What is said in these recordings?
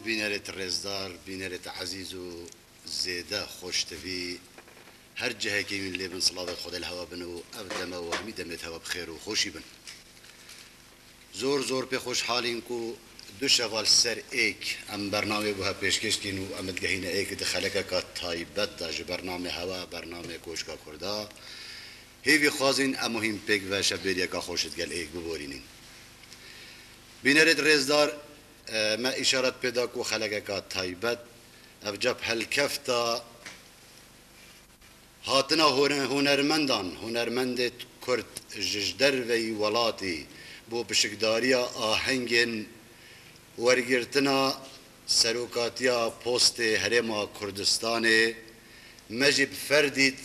بینرت رزدار بینرت عزیز و زیده خوش تبی هر جهه که من لبن صلاة خدا الهوا بنو ابدم و همی دمت هوا بخیر و خوشی بن زور زور به خوش حالین کو دو شغال سر ایک ام برنامه بوها پیشکش کینو ام دهینه ایک دخلک کا تایبت دا برنامه هوا برنامه کوشکا کردا هیوی خوازین ام مهم پیک و شبیریا کا خوشت گل ایک ببورینین بینرت رزدار ما اشارت پیدا کو خلک کا تایبت افجاب هل کفتا هاتنا هنرمندت کرد جدر وی ولاتی بو بشکداریا آهنگن ورگرتنا سروکاتیا پوست هرما کردستان مجب فردیت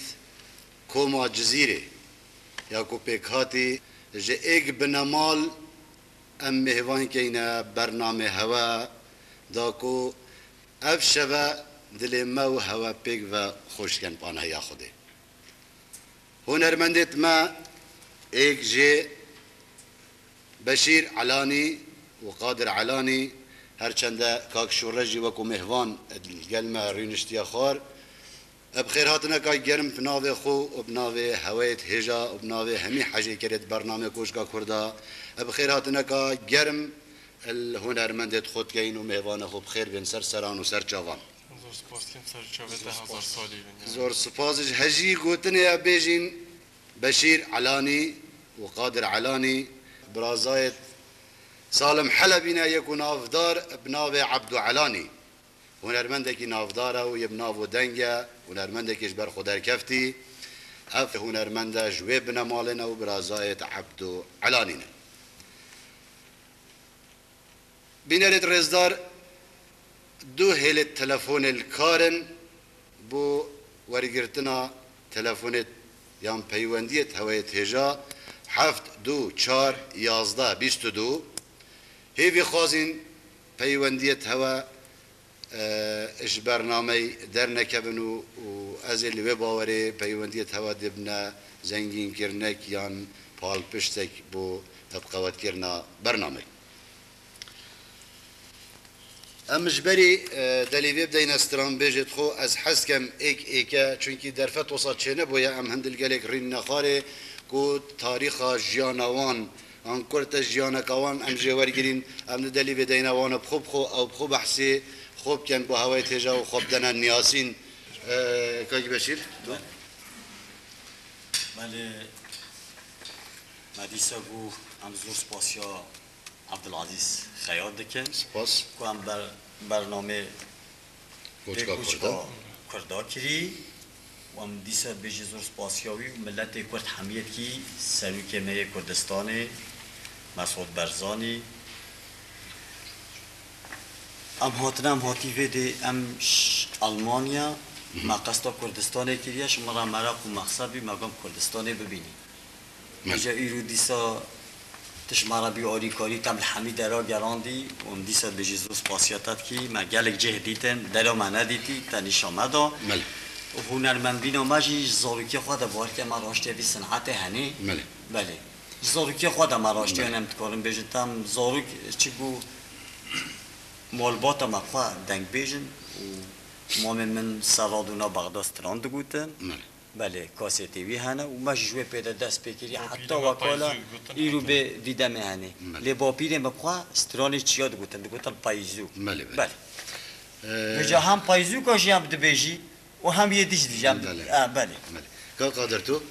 کوما جزیره یا کو پیکاتی جه ایک بنمال ام مهوان کینا برنامه هوا دا کو اف شبه دل ما و هوا پیک و خوشکن پانه یا خوده هنرمندت ما ایک جه بشیر علانی و قادر علانی هرچنده کاک شورجی وکو مهوان الگلمه رینشتی خار بخیر هاتنا که گرم بناوه خو و بناوه هوایت هجا و بناوه همی حاجه کرد برنامه کوشکا کرده بخیر هاتنا که گرم الهنرمندت خود کین و مهوان خو بخیر بین سر سران و سر چاوان زور سپاسش هجی گوتنه یا بیجین بشیر علانی و قادر علانی برازایت سالم حلبینا یک نافدار بناوه عبدو علانی هنرمندکی نافداره و یه بناو دنگه هنرمندکیش بر خودر کفتی اف هنرمنده جوی بنمالنا و برازایت عبدو علانینه بینرت رزدار دو هل تلفون الکارن بو ورگرتنا تلفونت یان پیوندیت هوایت هجا 7 2 4 11 22 هیوی خوازین پیوندیت هوا اش برنامه در نکبن و از الوی باوره پیوندیت هوا دبنا زنگین کرنک یان پال پشتک بو تبقوت کرنا برنامه امش بری دلیوی بدین استران بیجت خو از حس کم ایکا چونکی درفت وسط چنه بویا ام هندل گلک رین نخاره کو تاریخ جیانوان آن کرت جیانکوان ام جوار گرین ام دلیوی دین وان بخوب خو او بخوب بحثی خوب کن با هوای تجا و خوب دنن نیاسین کاکی بشیر بله مدیسا گو ام زور سپاسیا عبدالعزیز خیال دکن سپاس که هم برنامه کوچکا کردا کری و هم دیسا بیجی زور سپاسیاوی و ملت کرد حمیت کی سروک می کردستان مسعود برزانی ام هاتنم هاتی ویده ام آلمانیا ما قصد کردستان کریش مرا مرق و مقصبی مگم کردستان ببینی اینجا ایرو دیسا تشمارا بی آری کاری تم الحمید را گراندی و ام دیسا بجی زور سپاسیاتت کی ما گلک جه دیتن دلو ما ندیتی تنیش آمدا و هنرمندین و مجی زاروکی خود بار که ما راشته بی صنعت هنی بله زاروکی خود ما راشته هنم تکارم بیجن تم زاروک چی بو مالبات ما خواه دنگ بیجن و ما من سرادونا بغداد ستراند گوتن بله کاستی وی هنه و ما جوه پیدا دست بکری حتی وکالا ایرو به دیدم هنه لی با پیرم بخواه سترانی چیاد گوتن پاییزو بله بجا هم پاییزو کاشی هم دو بیجی و هم یه دیش دیجم بله که قادر تو؟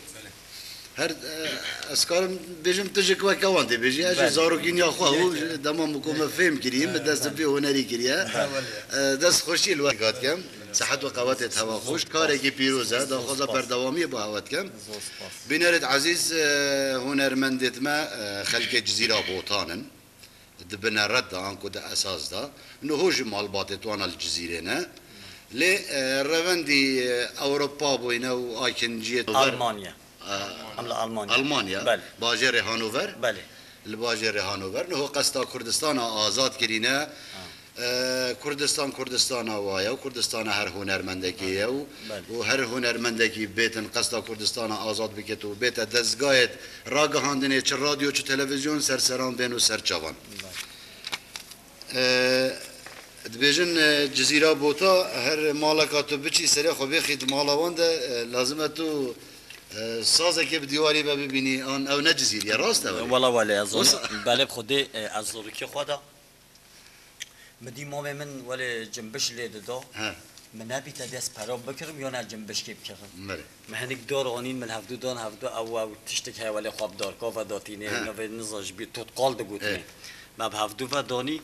هر اسکارم بیشم تجک و کوان دی بیشی اجی زاروکین یا خواه دمان مکوم فهم کریم دست بی هنری کریه دست خوشی الوقت کم صحت و قوت هوا خوش کاری که پیروزه داخل بردوامی با هوات کم بینرد عزیز هنرمندت ما خلق جزیره بوطانن دبنا رد آن کد اساس دا نهوج مالبات وان الجزیره نه لی روندی اوروپا بوینه و آکنجیت آلمانیا ألمانيا باجر هانوفر بله الباجر هانوفر نهو قصدا كردستان آزاد كرينا كردستان وايا وكردستان هر هنرمندكي و هر هنرمندكي بيتن قصدا كردستان آزاد بكت و بيت دزگاهت راگهاندنه چه رادیو چه تلویزیون سرسران بین و سرچوان دبیجن جزیره بوتا هر مالکاتو بچی سری خو بخید مالاوان ده لازمه تو سازه که بدیواری ببینی آن او نه جزیره راست اولی والله ولی از بله خودی از زورکی خدا مدی مام من ولی جنبش لیده دا من نبی تدیس پرام بکرم یا نه جنبش کی بکرم مره من هنگ دار آنین من هفدو دان هفدو او تشتک های ولی خواب دار کا و داتینه نو نزاج بی توت قال دگوتنه ما به هفدو و دانی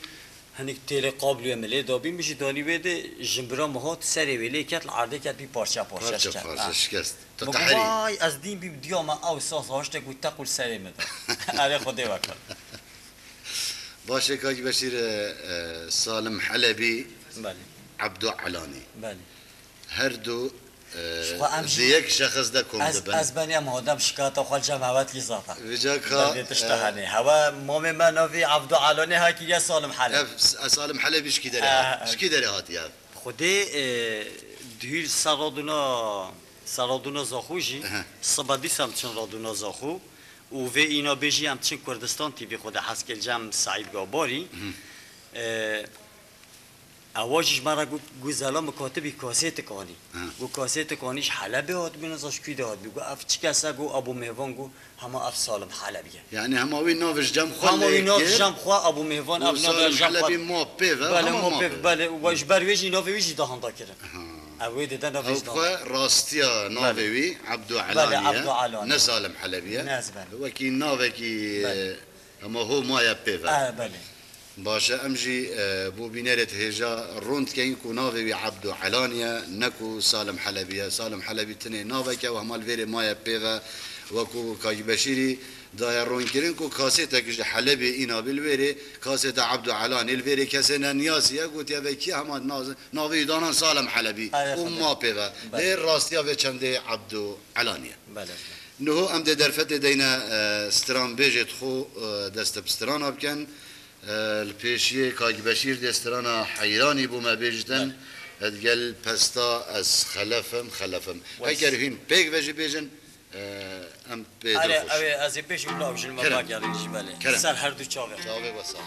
هنگ تیل قابلیه ملی دابی میشه دانی بده جنبرا مهات سری ولی کت العرضه کت بی پارچه پارچه شکست وای از دین بی دیام او ساس هاشته گوی تقول سری مده آره خودی وکر باشه کاج بشیر سالم حلبی بله عبدو علانی بله هر دو یک شخص ده کم دبن از بنی هم آدم شکایت خال جماعت کی ذاتا وجا کا تشتهني هوا مام ما نوی عبدو علانی هاکی یا سالم حلب سالم حلبی شکی داره شکی داره هاتی خودی دهیل سرادونا زاخوجی صبادی سمتشن رادونا زاخو و اینا بیجی همچین کردستان تیوی خود حسکل جمع سعید گاباری اواجش مرا گوزلا مکاتبی کاسیت کانی گو کاسیت کانیش حلبه هات بینازاش کیده هات بگو اف چی کسا گو ابو مهوان گو همه اف سالم حلبیه یعنی هماوی ناوش جمع خواه هماوی ناوش جمع خواه ابو مهوان اب ناوش جمع حلبی ما پیوه بله ما پیوه بله واش برویجی ناویجی دهان دا کرن اوی دیده ناویج دهان خواه راستیا ناویوی عبدو علانیه نه سالم حلبیه وکی ناوکی اما هو مایا پیوه بله باشه امجی بو بینرت هجا روند که این کو ناوی عبدو علانیه نکو سالم حلبیه سالم حلبی تنه ناوی که و همال ویره مای پیوه وکو کاج بشیری دایر رون کرین کو کاسیتا کش حلبی اینا بالویره کاسیتا عبدو علانی الویره کسی نیاسیه گوت یا وکی همان ناوی دانان سالم حلبی و ما پیوه لیر راستیا و چنده عبدو علانیه نهو ام ده درفت دینا ستران بیجت خو دست بستران بکن الپیشیه کاج بشیر دسترانا حیرانی بو ما بیجتن ادگل پستا از خلفم اگر هین پیگ وجه بیجن ام پیدر خوش از بیش اولاوش المباگری جباله سر هر دو چاوه بسام